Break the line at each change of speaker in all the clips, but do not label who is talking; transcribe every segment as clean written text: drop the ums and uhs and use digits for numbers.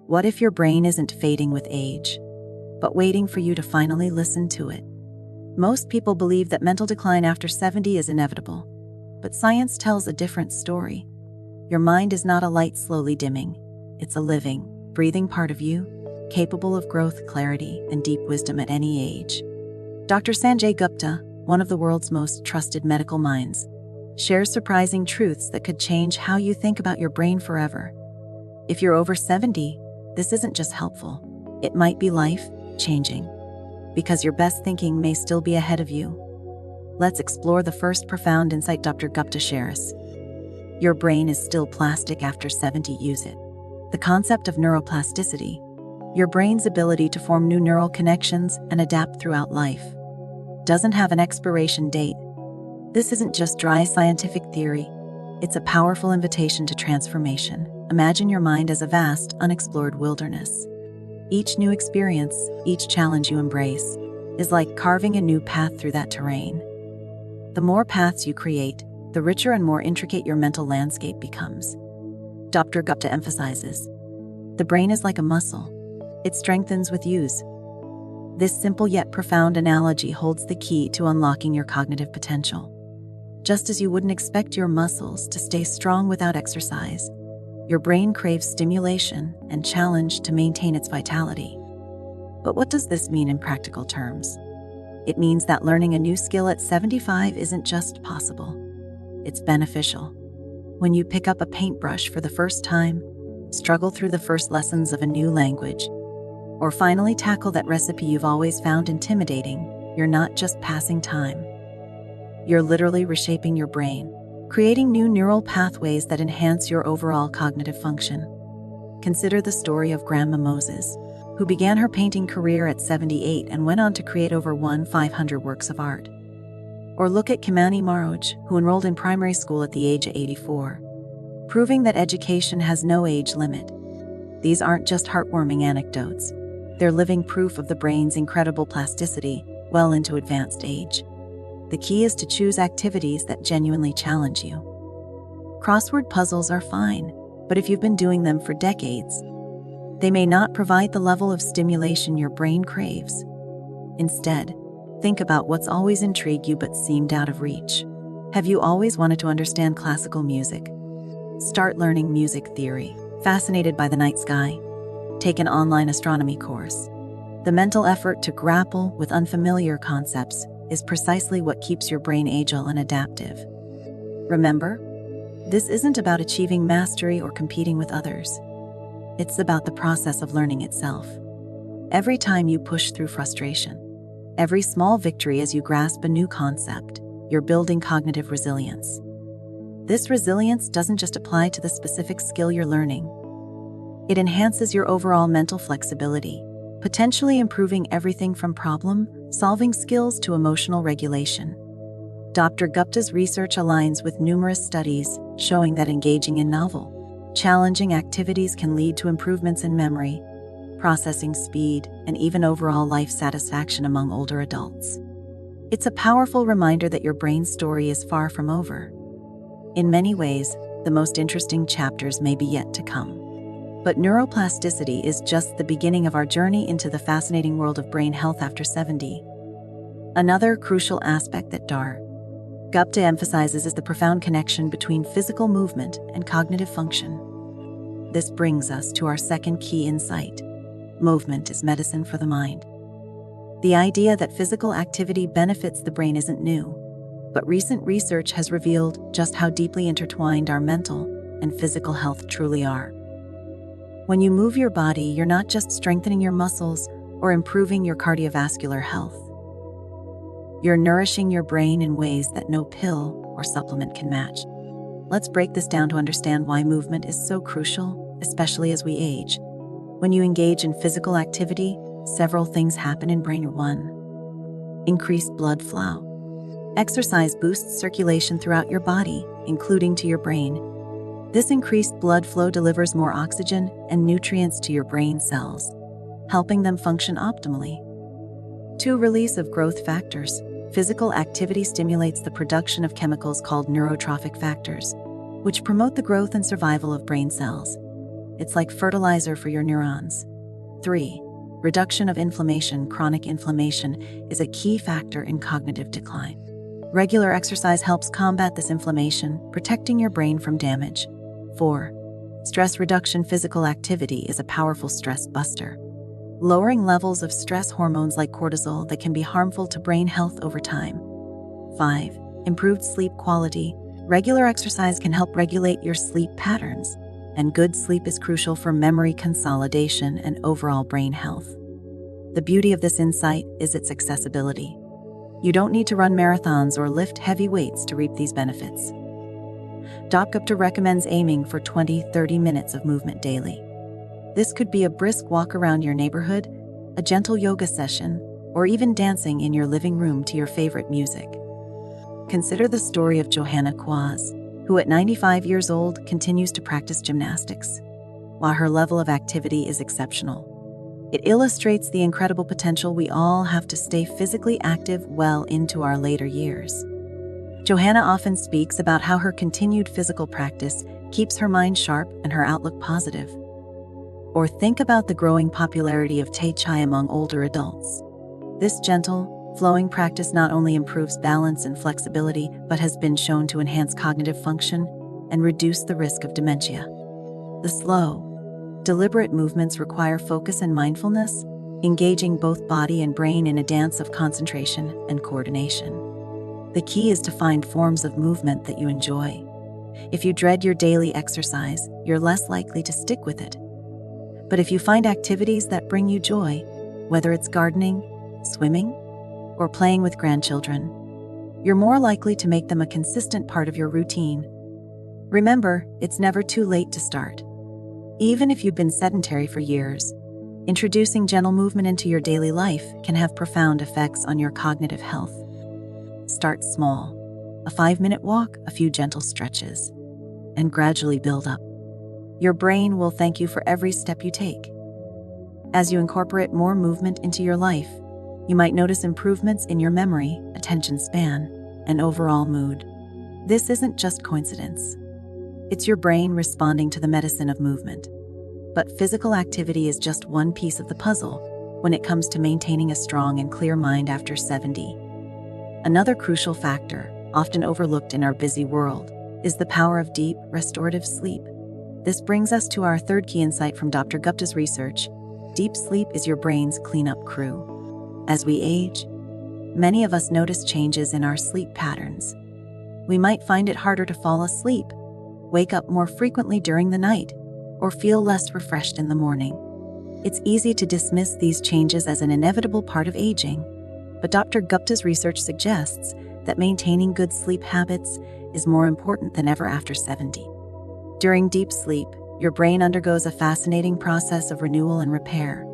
What if your brain isn't fading with age, but waiting for you to finally listen to it? Most people believe that mental decline after 70 is inevitable, but science tells a different story. Your mind is not a light slowly dimming. It's a living, breathing part of you, capable of growth, clarity, and deep wisdom at any age. Dr. Sanjay Gupta, one of the world's most trusted medical minds, shares surprising truths that could change how you think about your brain forever. If you're over 70, this isn't just helpful. It might be life-changing, because your best thinking may still be ahead of you. Let's explore the first profound insight Dr. Gupta shares. Your brain is still plastic after 70. Use it. The concept of neuroplasticity, your brain's ability to form new neural connections and adapt throughout life, doesn't have an expiration date. This isn't just dry scientific theory. It's a powerful invitation to transformation. Imagine your mind as a vast, unexplored wilderness. Each new experience, each challenge you embrace, is like carving a new path through that terrain. The more paths you create, the richer and more intricate your mental landscape becomes. Dr. Gupta emphasizes, the brain is like a muscle. It strengthens with use. This simple yet profound analogy holds the key to unlocking your cognitive potential. Just as you wouldn't expect your muscles to stay strong without exercise, your brain craves stimulation and challenge to maintain its vitality. But what does this mean in practical terms? It means that learning a new skill at 75 isn't just possible. It's beneficial. When you pick up a paintbrush for the first time, struggle through the first lessons of a new language, or finally tackle that recipe you've always found intimidating, you're not just passing time. You're literally reshaping your brain, creating new neural pathways that enhance your overall cognitive function. Consider the story of Grandma Moses, who began her painting career at 78 and went on to create over 1,500 works of art. Or look at Kimani Maroj, who enrolled in primary school at the age of 84, proving that education has no age limit. These aren't just heartwarming anecdotes. They're living proof of the brain's incredible plasticity well into advanced age. The key is to choose activities that genuinely challenge you. Crossword puzzles are fine, but if you've been doing them for decades, they may not provide the level of stimulation your brain craves. Instead, think about what's always intrigued you but seemed out of reach. Have you always wanted to understand classical music? Start learning music theory. Fascinated by the night sky? Take an online astronomy course. The mental effort to grapple with unfamiliar concepts is precisely what keeps your brain agile and adaptive. Remember, this isn't about achieving mastery or competing with others. It's about the process of learning itself. Every time you push through frustration, every small victory as you grasp a new concept, you're building cognitive resilience. This resilience doesn't just apply to the specific skill you're learning. It enhances your overall mental flexibility, potentially improving everything from problem-solving skills to emotional regulation. Dr. Gupta's research aligns with numerous studies showing that engaging in novel, challenging activities can lead to improvements in memory, processing speed, and even overall life satisfaction among older adults. It's a powerful reminder that your brain's story is far from over. In many ways, the most interesting chapters may be yet to come. But neuroplasticity is just the beginning of our journey into the fascinating world of brain health after 70. Another crucial aspect that Dr. Gupta emphasizes is the profound connection between physical movement and cognitive function. This brings us to our second key insight. Movement is medicine for the mind. The idea that physical activity benefits the brain isn't new, but recent research has revealed just how deeply intertwined our mental and physical health truly are. When you move your body, you're not just strengthening your muscles or improving your cardiovascular health. You're nourishing your brain in ways that no pill or supplement can match. Let's break this down to understand why movement is so crucial, especially as we age. When you engage in physical activity, several things happen in brain. 1. Increased blood flow. Exercise boosts circulation throughout your body, including to your brain. This increased blood flow delivers more oxygen and nutrients to your brain cells, helping them function optimally. 2. Release of growth factors. Physical activity stimulates the production of chemicals called neurotrophic factors, which promote the growth and survival of brain cells. It's like fertilizer for your neurons. 3. Reduction of inflammation. Chronic inflammation is a key factor in cognitive decline. Regular exercise helps combat this inflammation, protecting your brain from damage. 4. Stress reduction. Physical activity is a powerful stress buster, lowering levels of stress hormones like cortisol that can be harmful to brain health over time. 5. Improved sleep quality. Regular exercise can help regulate your sleep patterns, and good sleep is crucial for memory consolidation and overall brain health. The beauty of this insight is its accessibility. You don't need to run marathons or lift heavy weights to reap these benefits. Dr. Gupta recommends aiming for 20-30 minutes of movement daily. This could be a brisk walk around your neighborhood, a gentle yoga session, or even dancing in your living room to your favorite music. Consider the story of Johanna Quaz, who at 95 years old continues to practice gymnastics, while her level of activity is exceptional. It illustrates the incredible potential we all have to stay physically active well into our later years. Johanna often speaks about how her continued physical practice keeps her mind sharp and her outlook positive. Or think about the growing popularity of Tai Chi among older adults. This gentle, flowing practice not only improves balance and flexibility, but has been shown to enhance cognitive function and reduce the risk of dementia. The slow, deliberate movements require focus and mindfulness, engaging both body and brain in a dance of concentration and coordination. The key is to find forms of movement that you enjoy. If you dread your daily exercise, you're less likely to stick with it. But if you find activities that bring you joy, whether it's gardening, swimming, or playing with grandchildren, you're more likely to make them a consistent part of your routine. Remember, it's never too late to start. Even if you've been sedentary for years, introducing gentle movement into your daily life can have profound effects on your cognitive health. Start small, a 5-minute walk, a few gentle stretches, and gradually build up. Your brain will thank you for every step you take. As you incorporate more movement into your life, you might notice improvements in your memory, attention span, and overall mood. This isn't just coincidence. It's your brain responding to the medicine of movement. But physical activity is just one piece of the puzzle when it comes to maintaining a strong and clear mind after 70. Another crucial factor, often overlooked in our busy world, is the power of deep, restorative sleep. This brings us to our third key insight from Dr. Gupta's research. Deep sleep is your brain's cleanup crew. As we age, many of us notice changes in our sleep patterns. We might find it harder to fall asleep, wake up more frequently during the night, or feel less refreshed in the morning. It's easy to dismiss these changes as an inevitable part of aging, but Dr. Gupta's research suggests that maintaining good sleep habits is more important than ever after 70. During deep sleep, your brain undergoes a fascinating process of renewal and repair.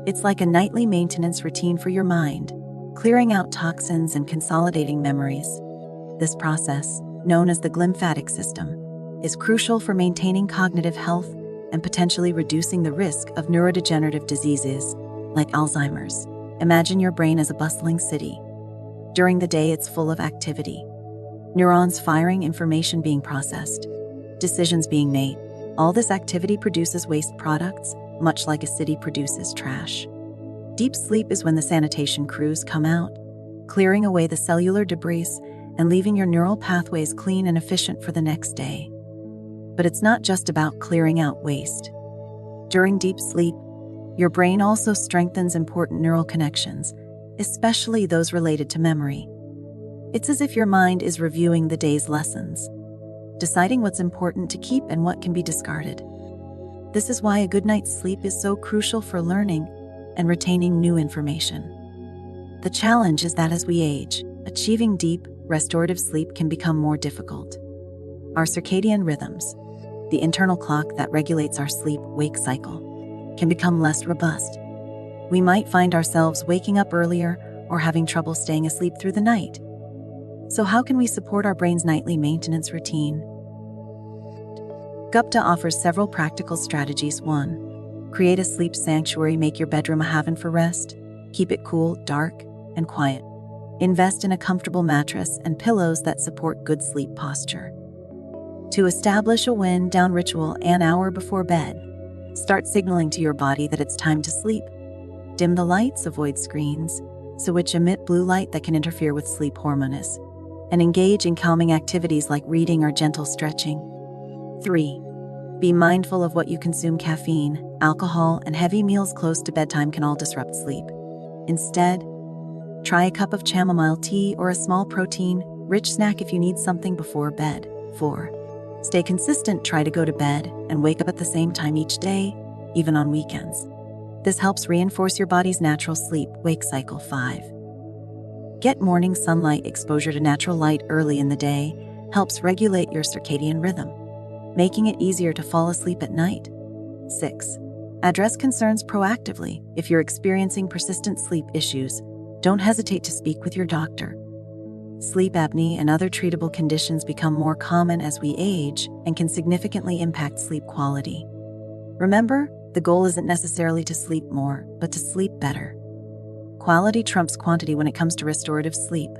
It's like a nightly maintenance routine for your mind, clearing out toxins and consolidating memories. This process, known as the glymphatic system, is crucial for maintaining cognitive health and potentially reducing the risk of neurodegenerative diseases like Alzheimer's. Imagine your brain as a bustling city. During the day, it's full of activity. Neurons firing, information being processed, decisions being made. All this activity produces waste products, much like a city produces trash. Deep sleep is when the sanitation crews come out, clearing away the cellular debris and leaving your neural pathways clean and efficient for the next day. But it's not just about clearing out waste. During deep sleep, your brain also strengthens important neural connections, especially those related to memory. It's as if your mind is reviewing the day's lessons, deciding what's important to keep and what can be discarded. This is why a good night's sleep is so crucial for learning and retaining new information. The challenge is that as we age, achieving deep, restorative sleep can become more difficult. Our circadian rhythms, the internal clock that regulates our sleep-wake cycle, can become less robust. We might find ourselves waking up earlier or having trouble staying asleep through the night. So how can we support our brain's nightly maintenance routine? Gupta offers several practical strategies. 1. Create a sleep sanctuary. Make your bedroom a haven for rest. Keep it cool, dark, and quiet. Invest in a comfortable mattress and pillows that support good sleep posture. To establish a wind-down ritual an hour before bed, start signaling to your body that it's time to sleep. Dim the lights, avoid screens, which emit blue light that can interfere with sleep hormones, and engage in calming activities like reading or gentle stretching. 3. Be mindful of what you consume. Caffeine, alcohol, and heavy meals close to bedtime can all disrupt sleep. Instead, try a cup of chamomile tea or a small protein-rich snack if you need something before bed. 4. Stay consistent. Try to go to bed and wake up at the same time each day, even on weekends. This helps reinforce your body's natural sleep-wake cycle. 5. Get morning sunlight. Exposure to natural light early in the day helps regulate your circadian rhythm, making it easier to fall asleep at night. 6. Address concerns proactively. If you're experiencing persistent sleep issues, don't hesitate to speak with your doctor. Sleep apnea and other treatable conditions become more common as we age and can significantly impact sleep quality. Remember, the goal isn't necessarily to sleep more, but to sleep better. Quality trumps quantity when it comes to restorative sleep.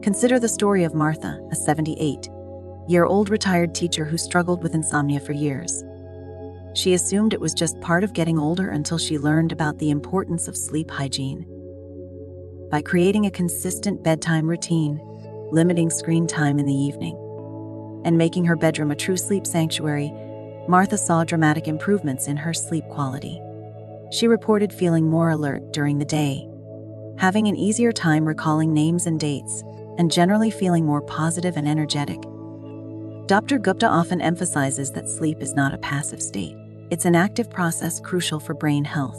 Consider the story of Martha, a 78-year-old retired teacher who struggled with insomnia for years. She assumed it was just part of getting older until she learned about the importance of sleep hygiene. By creating a consistent bedtime routine, limiting screen time in the evening, and making her bedroom a true sleep sanctuary, Martha saw dramatic improvements in her sleep quality. She reported feeling more alert during the day, having an easier time recalling names and dates, and generally feeling more positive and energetic. Dr. Gupta often emphasizes that sleep is not a passive state. It's an active process crucial for brain health.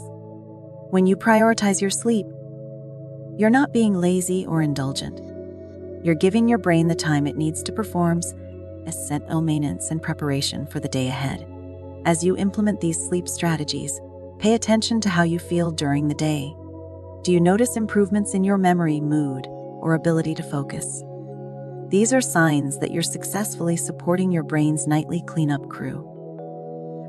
When you prioritize your sleep, you're not being lazy or indulgent. You're giving your brain the time it needs to perform essential maintenance and preparation for the day ahead. As you implement these sleep strategies, pay attention to how you feel during the day. Do you notice improvements in your memory, mood, or ability to focus? These are signs that you're successfully supporting your brain's nightly cleanup crew.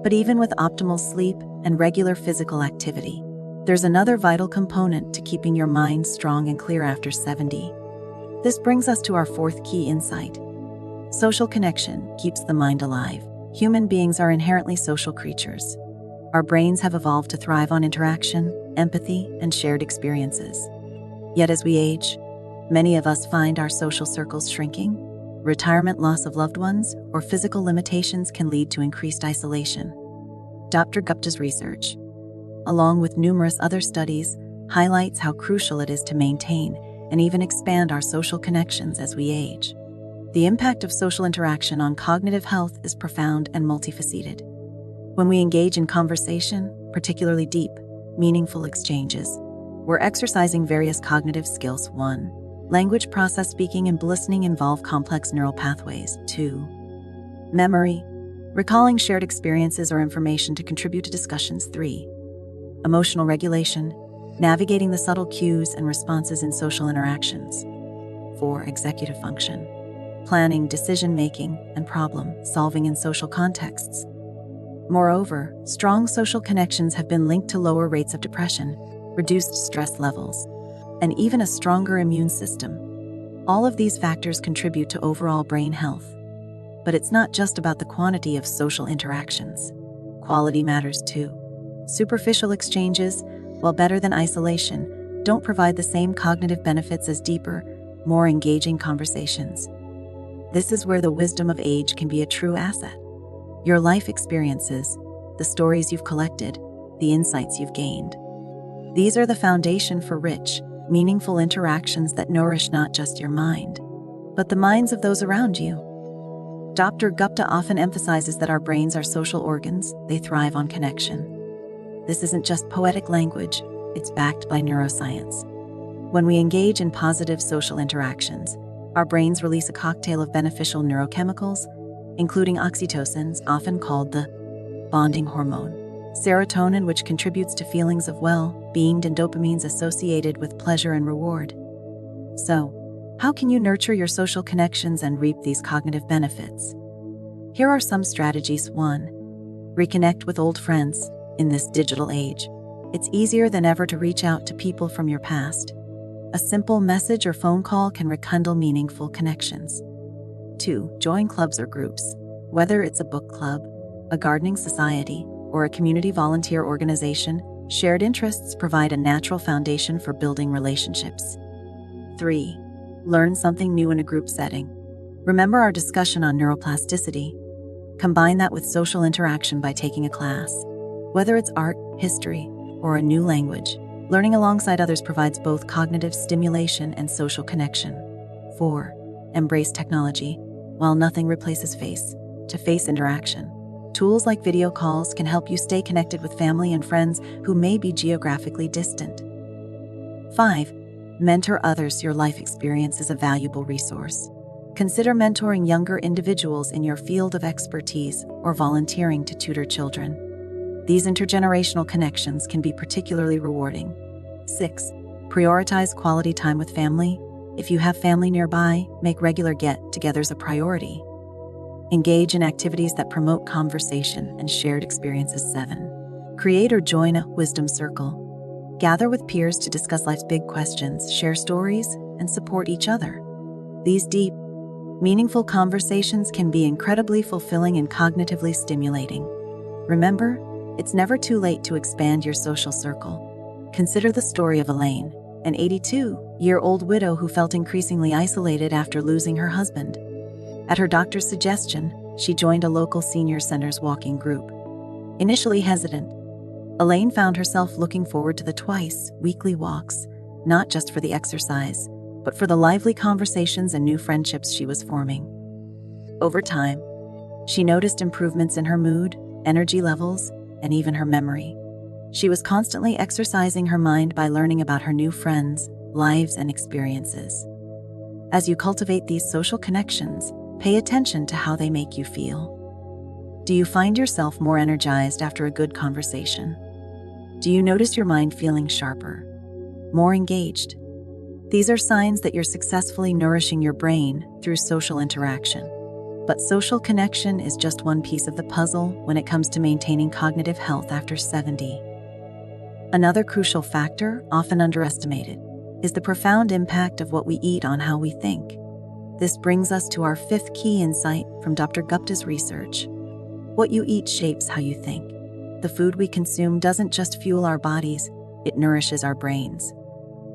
But even with optimal sleep and regular physical activity, there's another vital component to keeping your mind strong and clear after 70. This brings us to our fourth key insight. Social connection keeps the mind alive. Human beings are inherently social creatures. Our brains have evolved to thrive on interaction, empathy, and shared experiences. Yet as we age, many of us find our social circles shrinking. Retirement, loss of loved ones, or physical limitations can lead to increased isolation. Dr. Gupta's research, along with numerous other studies, highlights how crucial it is to maintain and even expand our social connections as we age. The impact of social interaction on cognitive health is profound and multifaceted. When we engage in conversation, particularly deep, meaningful exchanges, we're exercising various cognitive skills. 1. Language process. Speaking and listening involve complex neural pathways. 2. Memory. Recalling shared experiences or information to contribute to discussions. 3. Emotional regulation. Navigating the subtle cues and responses in social interactions. 4. Executive function. Planning, decision-making, and problem-solving in social contexts. Moreover, strong social connections have been linked to lower rates of depression, reduced stress levels, and even a stronger immune system. All of these factors contribute to overall brain health. But it's not just about the quantity of social interactions. Quality matters too. Superficial exchanges, while better than isolation, don't provide the same cognitive benefits as deeper, more engaging conversations. This is where the wisdom of age can be a true asset. Your life experiences, the stories you've collected, the insights you've gained. These are the foundation for rich, meaningful interactions that nourish not just your mind, but the minds of those around you. Dr. Gupta often emphasizes that our brains are social organs. They thrive on connection. This isn't just poetic language, it's backed by neuroscience. When we engage in positive social interactions, our brains release a cocktail of beneficial neurochemicals, including oxytocin, often called the bonding hormone, serotonin, which contributes to feelings of well-being, and dopamines associated with pleasure and reward. So, how can you nurture your social connections and reap these cognitive benefits? Here are some strategies. 1. Reconnect with old friends. In this digital age, it's easier than ever to reach out to people from your past. A simple message or phone call can rekindle meaningful connections. 2. Join clubs or groups. Whether it's a book club, a gardening society, or a community volunteer organization, shared interests provide a natural foundation for building relationships. 3. Learn something new in a group setting. Remember our discussion on neuroplasticity? Combine that with social interaction by taking a class. Whether it's art, history, or a new language, learning alongside others provides both cognitive stimulation and social connection. 4. Embrace technology. While nothing replaces face-to-face interaction, tools like video calls can help you stay connected with family and friends who may be geographically distant. 5. Mentor others. Your life experience is a valuable resource. Consider mentoring younger individuals in your field of expertise or volunteering to tutor children. These intergenerational connections can be particularly rewarding. 6. Prioritize quality time with family. If you have family nearby, make regular get-togethers a priority. Engage in activities that promote conversation and shared experiences. 7. Create or join a wisdom circle. Gather with peers to discuss life's big questions, share stories, and support each other. These deep, meaningful conversations can be incredibly fulfilling and cognitively stimulating. Remember, it's never too late to expand your social circle. Consider the story of Elaine, an 82-year-old widow who felt increasingly isolated after losing her husband. At her doctor's suggestion, she joined a local senior center's walking group. Initially hesitant, Elaine found herself looking forward to the twice-weekly walks, not just for the exercise, but for the lively conversations and new friendships she was forming. Over time, she noticed improvements in her mood, energy levels, and even her memory. She was constantly exercising her mind by learning about her new friends, lives, and experiences. As you cultivate these social connections, pay attention to how they make you feel. Do you find yourself more energized after a good conversation? Do you notice your mind feeling sharper, more engaged? These are signs that you're successfully nourishing your brain through social interaction. But social connection is just one piece of the puzzle when it comes to maintaining cognitive health after 70. Another crucial factor, often underestimated, is the profound impact of what we eat on how we think. This brings us to our fifth key insight from Dr. Gupta's research. What you eat shapes how you think. The food we consume doesn't just fuel our bodies, it nourishes our brains.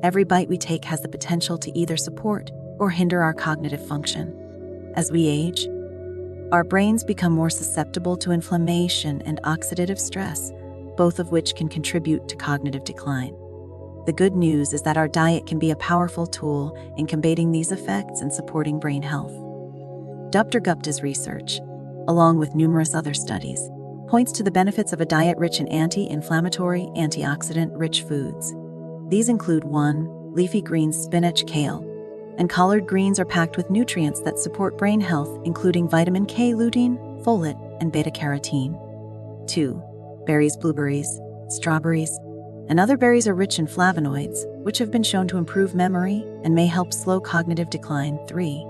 Every bite we take has the potential to either support or hinder our cognitive function. As we age, our brains become more susceptible to inflammation and oxidative stress, both of which can contribute to cognitive decline. The good news is that our diet can be a powerful tool in combating these effects and supporting brain health. Dr. Gupta's research, along with numerous other studies, points to the benefits of a diet rich in anti-inflammatory, antioxidant-rich foods. These include 1. Leafy greens, spinach, kale, and collard greens are packed with nutrients that support brain health, including vitamin K, lutein, folate, and beta-carotene. 2. Berries, blueberries, strawberries, and other berries are rich in flavonoids, which have been shown to improve memory and may help slow cognitive decline. 3.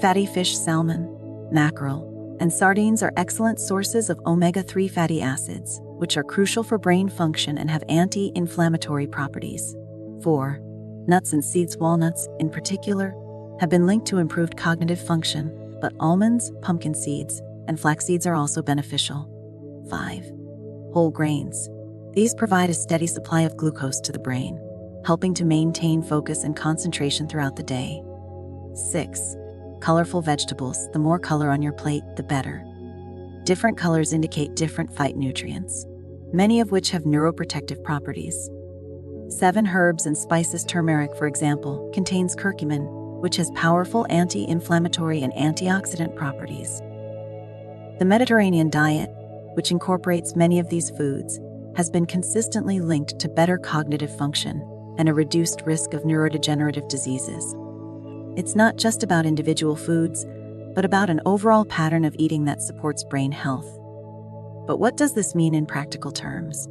Fatty fish, salmon, mackerel, and sardines are excellent sources of omega-3 fatty acids, which are crucial for brain function and have anti-inflammatory properties. 4. Nuts and seeds, walnuts, in particular, have been linked to improved cognitive function, but almonds, pumpkin seeds, and flax seeds are also beneficial. 5. Whole grains. These provide a steady supply of glucose to the brain, helping to maintain focus and concentration throughout the day. 6. Colorful vegetables. The more color on your plate, the better. Different colors indicate different phytonutrients, many of which have neuroprotective properties. 7. Herbs and spices. Turmeric, for example, contains curcumin, which has powerful anti-inflammatory and antioxidant properties. The Mediterranean diet, which incorporates many of these foods, has been consistently linked to better cognitive function and a reduced risk of neurodegenerative diseases. It's not just about individual foods, but about an overall pattern of eating that supports brain health. But what does this mean in practical terms?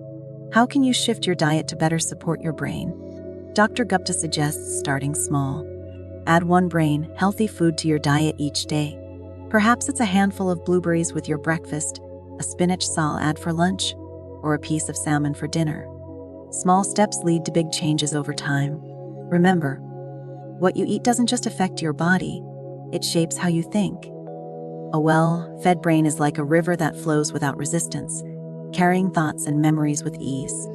How can you shift your diet to better support your brain? Dr. Gupta suggests starting small. Add one brain-healthy food to your diet each day. Perhaps it's a handful of blueberries with your breakfast, a spinach salad for lunch, or a piece of salmon for dinner. Small steps lead to big changes over time. Remember, what you eat doesn't just affect your body, it shapes how you think. A well-fed brain is like a river that flows without resistance, carrying thoughts and memories with ease.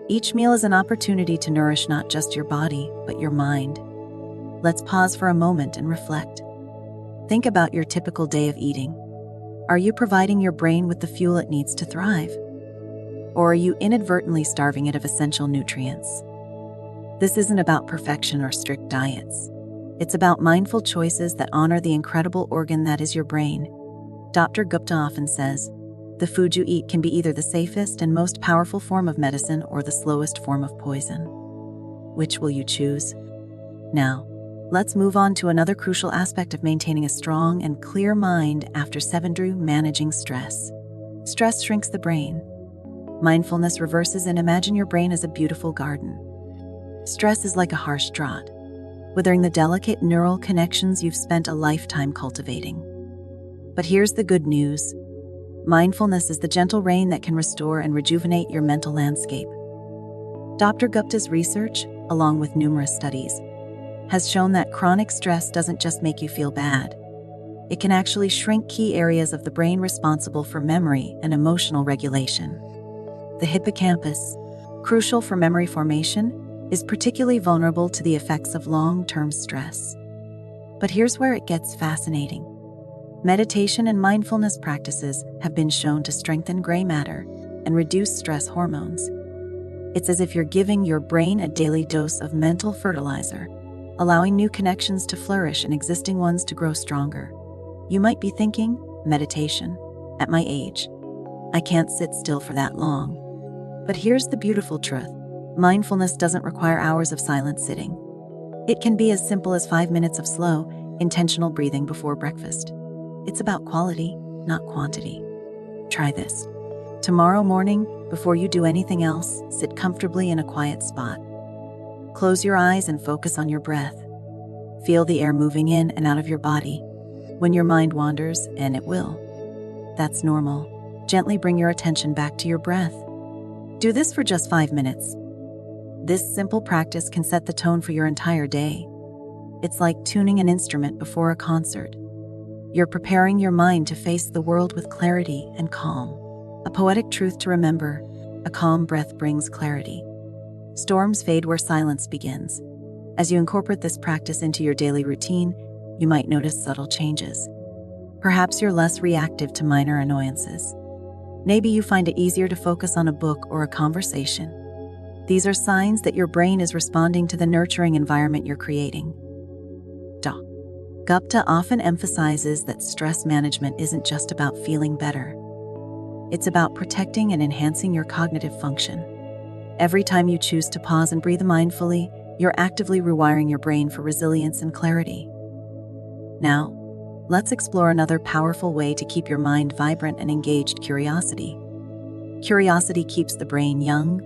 Each meal is an opportunity to nourish not just your body, but your mind. Let's pause for a moment and reflect. Think about your typical day of eating. Are you providing your brain with the fuel it needs to thrive? Or are you inadvertently starving it of essential nutrients? This isn't about perfection or strict diets. It's about mindful choices that honor the incredible organ that is your brain. Dr. Gupta often says, the food you eat can be either the safest and most powerful form of medicine or the slowest form of poison. Which will you choose? Now, let's move on to another crucial aspect of maintaining a strong and clear mind after 70, managing stress. Stress shrinks the brain. Mindfulness reverses and imagine your brain as a beautiful garden. Stress is like a harsh drought, withering the delicate neural connections you've spent a lifetime cultivating. But here's the good news. Mindfulness is the gentle rain that can restore and rejuvenate your mental landscape. Dr. Gupta's research, along with numerous studies, has shown that chronic stress doesn't just make you feel bad. It can actually shrink key areas of the brain responsible for memory and emotional regulation. The hippocampus, crucial for memory formation, is particularly vulnerable to the effects of long-term stress. But here's where it gets fascinating. Meditation and mindfulness practices have been shown to strengthen gray matter and reduce stress hormones. It's as if you're giving your brain a daily dose of mental fertilizer, allowing new connections to flourish and existing ones to grow stronger. You might be thinking, meditation, at my age, I can't sit still for that long. But here's the beautiful truth. Mindfulness doesn't require hours of silent sitting. It can be as simple as 5 minutes of slow, intentional breathing before breakfast. It's about quality, not quantity. Try this. Tomorrow morning, before you do anything else, sit comfortably in a quiet spot. Close your eyes and focus on your breath. Feel the air moving in and out of your body. When your mind wanders, and it will, that's normal, gently bring your attention back to your breath. Do this for just 5 minutes. This simple practice can set the tone for your entire day. It's like tuning an instrument before a concert. You're preparing your mind to face the world with clarity and calm. A poetic truth to remember, a calm breath brings clarity. Storms fade where silence begins. As you incorporate this practice into your daily routine, you might notice subtle changes. Perhaps you're less reactive to minor annoyances. Maybe you find it easier to focus on a book or a conversation. These are signs that your brain is responding to the nurturing environment you're creating. Gupta often emphasizes that stress management isn't just about feeling better. It's about protecting and enhancing your cognitive function. Every time you choose to pause and breathe mindfully, you're actively rewiring your brain for resilience and clarity. Now, let's explore another powerful way to keep your mind vibrant and engaged: curiosity. Curiosity keeps the brain young.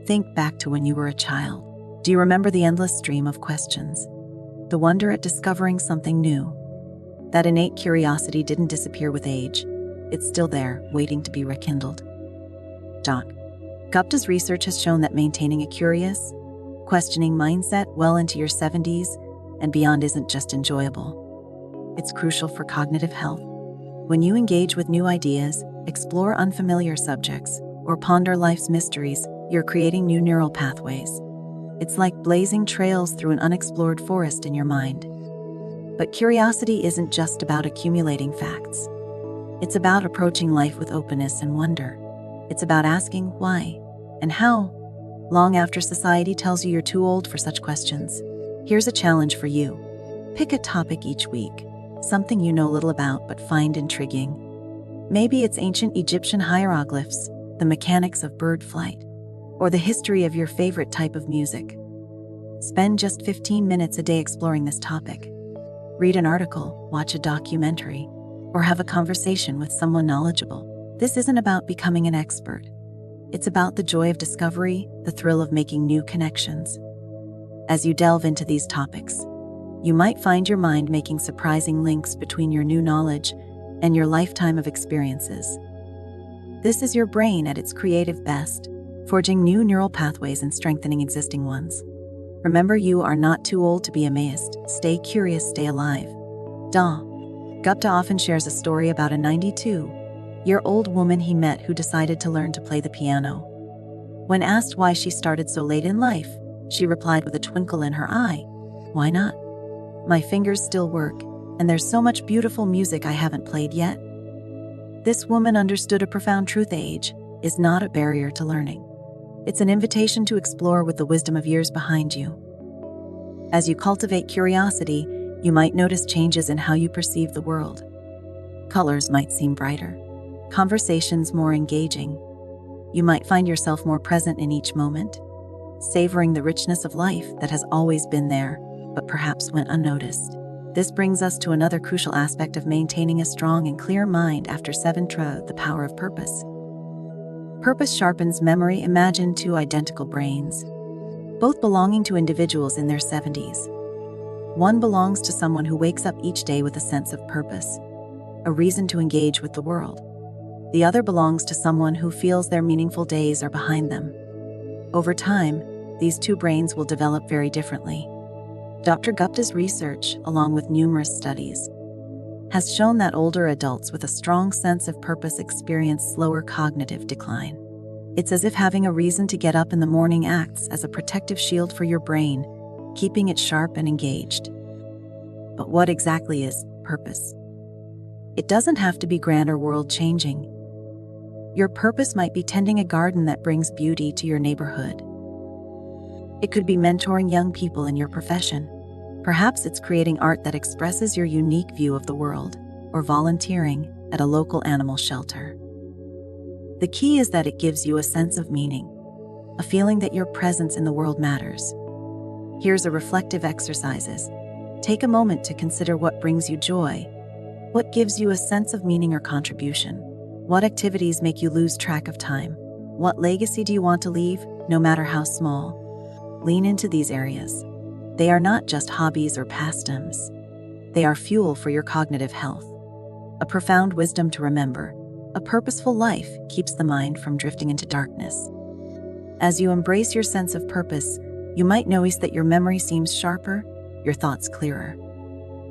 Think back to when you were a child. Do you remember the endless stream of questions? The wonder at discovering something new? That innate curiosity didn't disappear with age. It's still there, waiting to be rekindled. Gupta's research has shown that maintaining a curious, questioning mindset well into your 70s and beyond isn't just enjoyable. It's crucial for cognitive health. When you engage with new ideas, explore unfamiliar subjects, or ponder life's mysteries, you're creating new neural pathways. It's like blazing trails through an unexplored forest in your mind. But curiosity isn't just about accumulating facts. It's about approaching life with openness and wonder. It's about asking why and how, long after society tells you you're too old for such questions. Here's a challenge for you. Pick a topic each week, something you know little about but find intriguing. Maybe it's ancient Egyptian hieroglyphs, the mechanics of bird flight, or the history of your favorite type of music. Spend just 15 minutes a day exploring this topic. Read an article, watch a documentary, or have a conversation with someone knowledgeable. This isn't about becoming an expert. It's about the joy of discovery, the thrill of making new connections. As you delve into these topics, you might find your mind making surprising links between your new knowledge and your lifetime of experiences. This is your brain at its creative best, forging new neural pathways and strengthening existing ones. Remember, you are not too old to be amazed. Stay curious, stay alive. Gupta often shares a story about a 92-year-old woman he met who decided to learn to play the piano. When asked why she started so late in life, she replied with a twinkle in her eye, "Why not? My fingers still work, and there's so much beautiful music I haven't played yet." This woman understood a profound truth: age is not a barrier to learning. It's an invitation to explore with the wisdom of years behind you. As you cultivate curiosity, you might notice changes in how you perceive the world. Colors might seem brighter, conversations more engaging. You might find yourself more present in each moment, savoring the richness of life that has always been there, but perhaps went unnoticed. This brings us to another crucial aspect of maintaining a strong and clear mind after 70, the power of purpose. Purpose sharpens memory. Imagine two identical brains, both belonging to individuals in their 70s. One belongs to someone who wakes up each day with a sense of purpose, a reason to engage with the world. The other belongs to someone who feels their meaningful days are behind them. Over time, these two brains will develop very differently. Dr. Gupta's research, along with numerous studies, has shown that older adults with a strong sense of purpose experience slower cognitive decline. It's as if having a reason to get up in the morning acts as a protective shield for your brain, keeping it sharp and engaged. But what exactly is purpose? It doesn't have to be grand or world-changing. Your purpose might be tending a garden that brings beauty to your neighborhood. It could be mentoring young people in your profession. Perhaps it's creating art that expresses your unique view of the world, or volunteering at a local animal shelter. The key is that it gives you a sense of meaning, a feeling that your presence in the world matters. Here's a reflective exercises. Take a moment to consider what brings you joy. What gives you a sense of meaning or contribution? What activities make you lose track of time? What legacy do you want to leave, no matter how small? Lean into these areas. They are not just hobbies or pastimes. They are fuel for your cognitive health. A profound wisdom to remember. A purposeful life keeps the mind from drifting into darkness. As you embrace your sense of purpose, you might notice that your memory seems sharper, your thoughts clearer.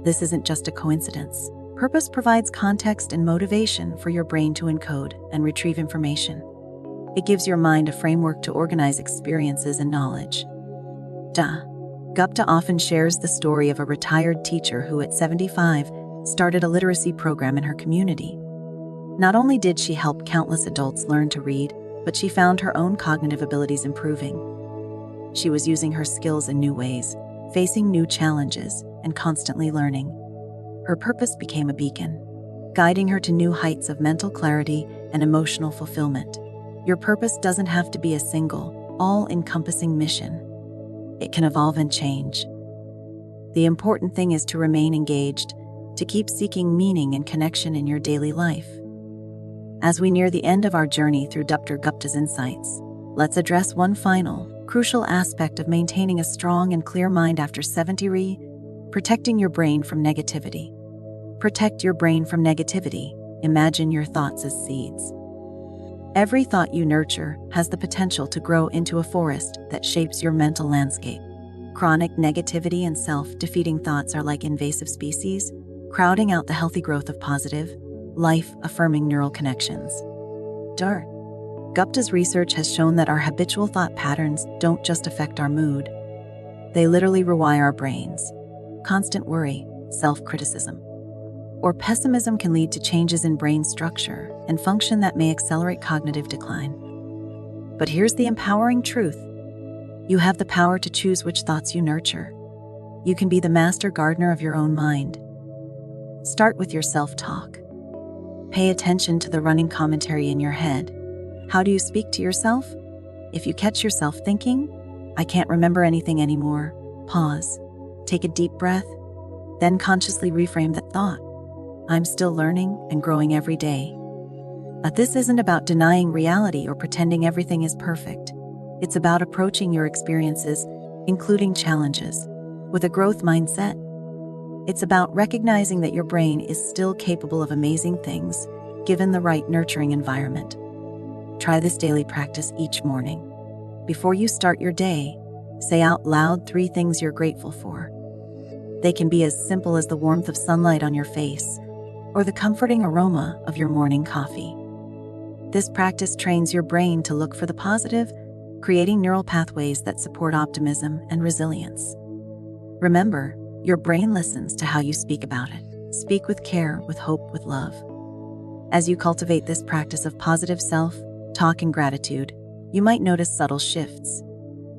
This isn't just a coincidence. Purpose provides context and motivation for your brain to encode and retrieve information. It gives your mind a framework to organize experiences and knowledge. Gupta often shares the story of a retired teacher who, at 75, started a literacy program in her community. Not only did she help countless adults learn to read, but she found her own cognitive abilities improving. She was using her skills in new ways, facing new challenges, and constantly learning. Her purpose became a beacon, guiding her to new heights of mental clarity and emotional fulfillment. Your purpose doesn't have to be a single, all-encompassing mission. It can evolve and change. The important thing is to remain engaged, to keep seeking meaning and connection in your daily life. As we near the end of our journey through Dr. Gupta's insights, let's address one final, crucial aspect of maintaining a strong and clear mind after 70, protecting your brain from negativity. Protect your brain from negativity. Imagine your thoughts as seeds. Every thought you nurture has the potential to grow into a forest that shapes your mental landscape. Chronic negativity and self-defeating thoughts are like invasive species, crowding out the healthy growth of positive, life-affirming neural connections. Gupta's research has shown that our habitual thought patterns don't just affect our mood. They literally rewire our brains. Constant worry, self-criticism, or pessimism can lead to changes in brain structure and function that may accelerate cognitive decline. But here's the empowering truth. You have the power to choose which thoughts you nurture. You can be the master gardener of your own mind. Start with your self-talk. Pay attention to the running commentary in your head. How do you speak to yourself? If you catch yourself thinking, "I can't remember anything anymore," pause, take a deep breath, then consciously reframe that thought. "I'm still learning and growing every day." But this isn't about denying reality or pretending everything is perfect. It's about approaching your experiences, including challenges, with a growth mindset. It's about recognizing that your brain is still capable of amazing things, given the right nurturing environment. Try this daily practice each morning. Before you start your day, say out loud 3 things you're grateful for. They can be as simple as the warmth of sunlight on your face, or the comforting aroma of your morning coffee. This practice trains your brain to look for the positive, creating neural pathways that support optimism and resilience. Remember, your brain listens to how you speak about it. Speak with care, with hope, with love. As you cultivate this practice of positive self-talk and gratitude, you might notice subtle shifts.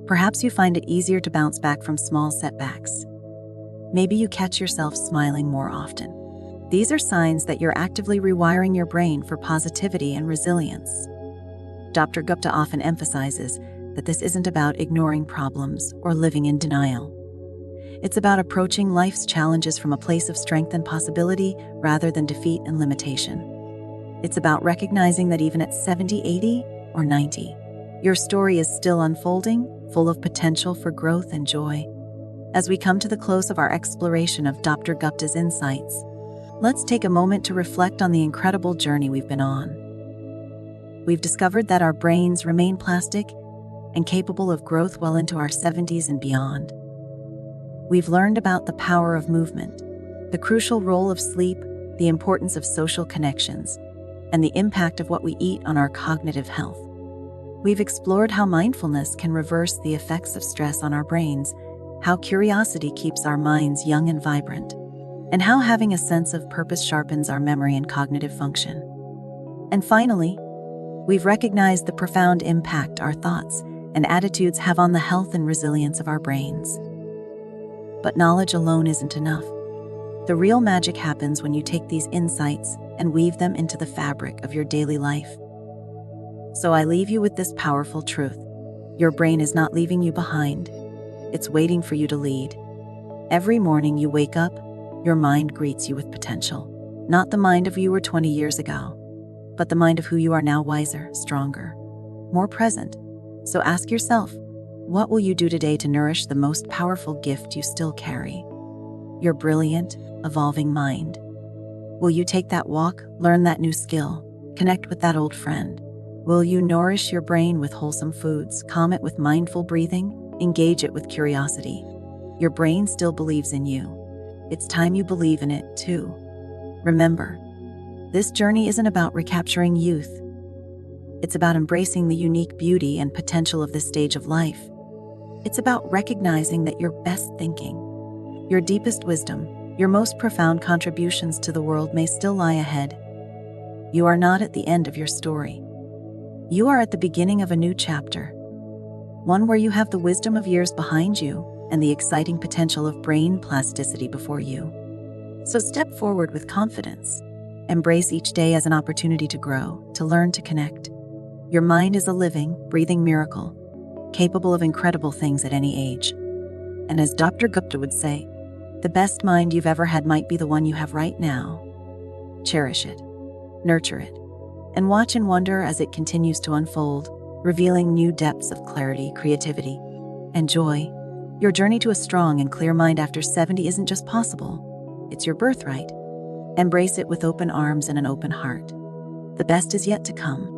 Perhaps you find it easier to bounce back from small setbacks. Maybe you catch yourself smiling more often. These are signs that you're actively rewiring your brain for positivity and resilience. Dr. Gupta often emphasizes that this isn't about ignoring problems or living in denial. It's about approaching life's challenges from a place of strength and possibility rather than defeat and limitation. It's about recognizing that even at 70, 80, or 90, your story is still unfolding, full of potential for growth and joy. As we come to the close of our exploration of Dr. Gupta's insights, let's take a moment to reflect on the incredible journey we've been on. We've discovered that our brains remain plastic and capable of growth well into our 70s and beyond. We've learned about the power of movement, the crucial role of sleep, the importance of social connections, and the impact of what we eat on our cognitive health. We've explored how mindfulness can reverse the effects of stress on our brains, how curiosity keeps our minds young and vibrant, and how having a sense of purpose sharpens our memory and cognitive function. And finally, we've recognized the profound impact our thoughts and attitudes have on the health and resilience of our brains. But knowledge alone isn't enough. The real magic happens when you take these insights and weave them into the fabric of your daily life. So I leave you with this powerful truth. Your brain is not leaving you behind. It's waiting for you to lead. Every morning you wake up, your mind greets you with potential. Not the mind of you were 20 years ago, but the mind of who you are now, wiser, stronger, more present. So ask yourself, what will you do today to nourish the most powerful gift you still carry? Your brilliant, evolving mind. Will you take that walk, learn that new skill, connect with that old friend? Will you nourish your brain with wholesome foods, calm it with mindful breathing, engage it with curiosity? Your brain still believes in you. It's time you believe in it, too. Remember, this journey isn't about recapturing youth. It's about embracing the unique beauty and potential of this stage of life. It's about recognizing that your best thinking, your deepest wisdom, your most profound contributions to the world may still lie ahead. You are not at the end of your story. You are at the beginning of a new chapter, one where you have the wisdom of years behind you and the exciting potential of brain plasticity before you. So step forward with confidence. Embrace each day as an opportunity to grow, to learn, to connect. Your mind is a living, breathing miracle, capable of incredible things at any age. And as Dr. Gupta would say, the best mind you've ever had might be the one you have right now. Cherish it, nurture it, and watch and wonder as it continues to unfold, revealing new depths of clarity, creativity, and joy. Your journey to a strong and clear mind after 70 isn't just possible, it's your birthright. Embrace it with open arms and an open heart. The best is yet to come.